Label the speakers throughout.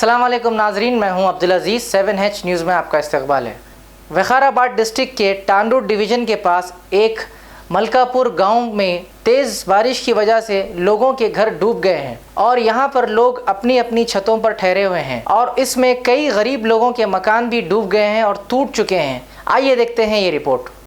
Speaker 1: अस्सलाम वालेकुम नाजरीन, मैं हूं अब्दुल अजीज़। 7H न्यूज़ में आपका इस्तकबाल है। वखाराबाद डिस्ट्रिक्ट के टांडू डिवीज़न के पास एक मलकापुर गांव में तेज़ बारिश की वजह से लोगों के घर डूब गए हैं और यहां पर लोग अपनी अपनी छतों पर ठहरे हुए हैं और इसमें कई गरीब लोगों के मकान भी डूब गए हैं और टूट चुके हैं। आइए देखते हैं ये रिपोर्ट।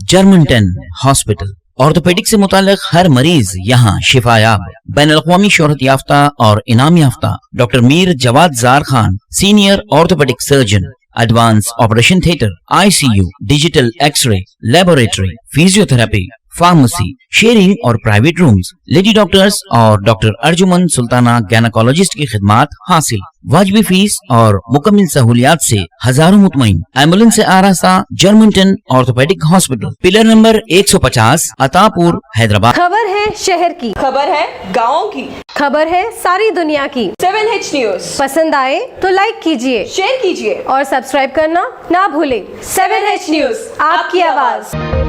Speaker 2: जर्मनटन हॉस्पिटल ऑर्थोपेडिक से मुताल्लिक हर मरीज यहाँ शिफायाब। बैनुल-अक़वामी शोहरत याफ्ता और इनाम याफ्ता doctor Mir Jawad Zar Khan, senior orthopaedic surgeon, advance operation theatre, ICU, digital X ray, laboratory, physiotherapy, pharmacy, sharing और प्राइवेट रूम्स, लेडी डॉक्टर्स और डॉक्टर अर्जुमन सुल्ताना गैनकोलॉजिस्ट की खिदमात हासिल। वाजिबी फीस और मुकम्मल सहूलियात से हजारों मुतमईन। एम्बुलेंस से आरास्ता Germanton orthopaedic hospital, pillar number 150, Attapur, Hyderabad.
Speaker 3: खबर है शहर की,
Speaker 4: खबर है गाँव की,
Speaker 3: खबर है सारी दुनिया की।
Speaker 4: 7H न्यूज
Speaker 3: पसंद आए तो लाइक कीजिए,
Speaker 4: शेयर कीजिए
Speaker 3: और सब्सक्राइब करना ना भूले।
Speaker 4: 7H न्यूज,
Speaker 3: आपकी आवाज।